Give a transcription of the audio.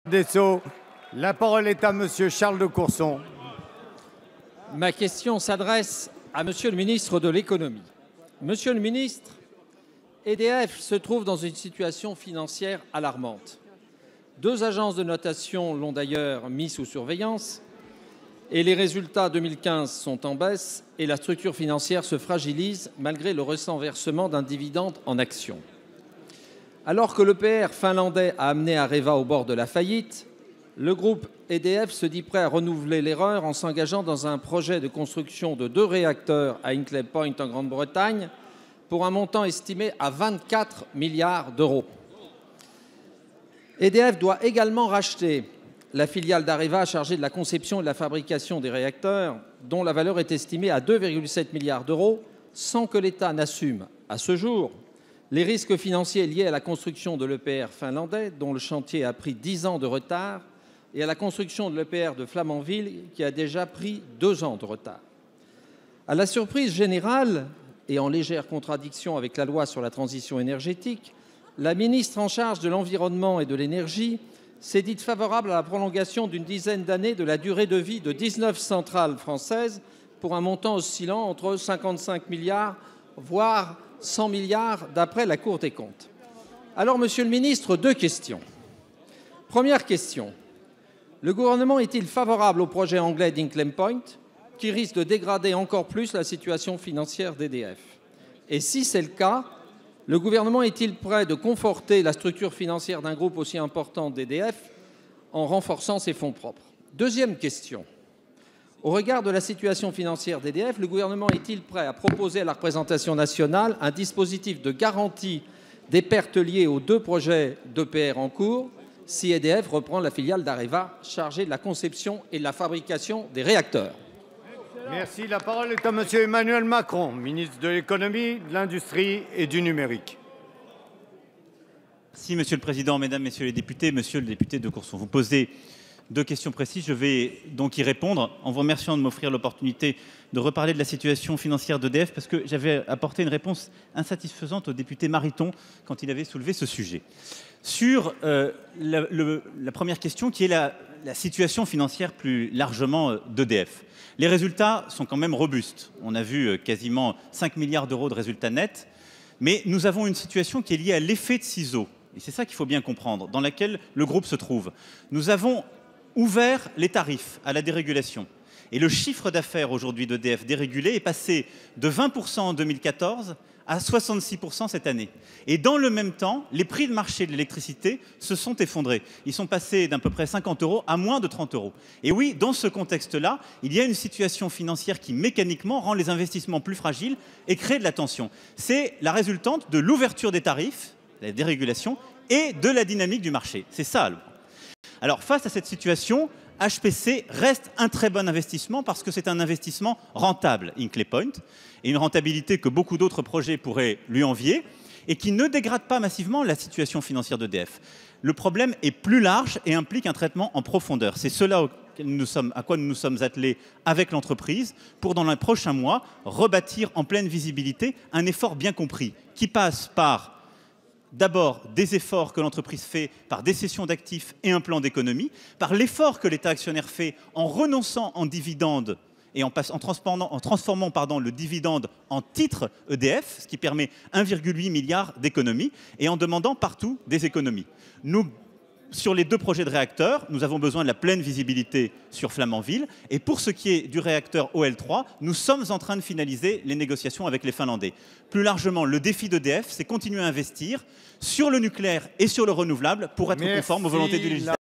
des Sceaux. La parole est à Monsieur Charles de Courson. Ma question s'adresse à Monsieur le ministre de l'économie. Monsieur le ministre, EDF se trouve dans une situation financière alarmante. 2 agences de notation l'ont d'ailleurs mis sous surveillance et les résultats 2015 sont en baisse et la structure financière se fragilise malgré le récent versement d'un dividende en actions. Alors que l'EPR finlandais a amené Areva au bord de la faillite, le groupe EDF se dit prêt à renouveler l'erreur en s'engageant dans un projet de construction de 2 réacteurs à Hinkley Point en Grande-Bretagne pour un montant estimé à 24 milliards d'euros. EDF doit également racheter la filiale d'Areva chargée de la conception et de la fabrication des réacteurs, dont la valeur est estimée à 2,7 milliards d'euros, sans que l'État n'assume, à ce jour, les risques financiers liés à la construction de l'EPR finlandais, dont le chantier a pris 10 ans de retard, et à la construction de l'EPR de Flamanville, qui a déjà pris 2 ans de retard. À la surprise générale, et en légère contradiction avec la loi sur la transition énergétique, la ministre en charge de l'Environnement et de l'Énergie s'est dite favorable à la prolongation d'une dizaine d'années de la durée de vie de 19 centrales françaises pour un montant oscillant entre 55 milliards, voire 100 milliards, d'après la Cour des comptes. Alors, Monsieur le ministre, 2 questions. Première question. Le gouvernement est-il favorable au projet anglais d'Hinkley Point, qui risque de dégrader encore plus la situation financière d'EDF? Et si c'est le cas, le gouvernement est-il prêt de conforter la structure financière d'un groupe aussi important d'EDF en renforçant ses fonds propres? Deuxième question. Au regard de la situation financière d'EDF, le gouvernement est-il prêt à proposer à la représentation nationale un dispositif de garantie des pertes liées aux 2 projets d'EPR en cours si EDF reprend la filiale d'Areva chargée de la conception et de la fabrication des réacteurs? Merci. La parole est à Monsieur Emmanuel Macron, ministre de l'économie, de l'industrie et du numérique. Merci Monsieur le Président, Mesdames, Messieurs les députés. Monsieur le député de Courson, vous posez 2 questions précises. Je vais donc y répondre en vous remerciant de m'offrir l'opportunité de reparler de la situation financière d'EDF parce que j'avais apporté une réponse insatisfaisante au député Mariton quand il avait soulevé ce sujet. Sur la première question qui est la situation financière plus largement d'EDF. Les résultats sont quand même robustes. On a vu quasiment 5 milliards d'euros de résultats nets, mais nous avons une situation qui est liée à l'effet de ciseau. Et c'est ça qu'il faut bien comprendre, dans laquelle le groupe se trouve. Nous avons ouvert les tarifs à la dérégulation. Et le chiffre d'affaires aujourd'hui d'EDF dérégulé est passé de 20% en 2014 à 66% cette année. Et dans le même temps, les prix de marché de l'électricité se sont effondrés. Ils sont passés d'à peu près 50 € à moins de 30 €. Et oui, dans ce contexte-là, il y a une situation financière qui mécaniquement rend les investissements plus fragiles et crée de la tension. C'est la résultante de l'ouverture des tarifs, la dérégulation, et de la dynamique du marché. C'est ça. Alors face à cette situation, HPC reste un très bon investissement parce que c'est un investissement rentable, Hinkley Point, et une rentabilité que beaucoup d'autres projets pourraient lui envier et qui ne dégrade pas massivement la situation financière d'EDF. Le problème est plus large et implique un traitement en profondeur. C'est cela à quoi nous nous sommes attelés avec l'entreprise pour, dans les prochains mois, rebâtir en pleine visibilité un effort bien compris qui passe par d'abord des efforts que l'entreprise fait par des cessions d'actifs et un plan d'économie, par l'effort que l'État actionnaire fait en renonçant en dividendes et en transformant le dividende en titre EDF, ce qui permet 1,8 milliard d'économies, et en demandant partout des économies. Sur les 2 projets de réacteurs, nous avons besoin de la pleine visibilité sur Flamanville. Et pour ce qui est du réacteur OL3, nous sommes en train de finaliser les négociations avec les Finlandais. Plus largement, le défi d'EDF, c'est continuer à investir sur le nucléaire et sur le renouvelable pour être conforme aux volontés du législateur.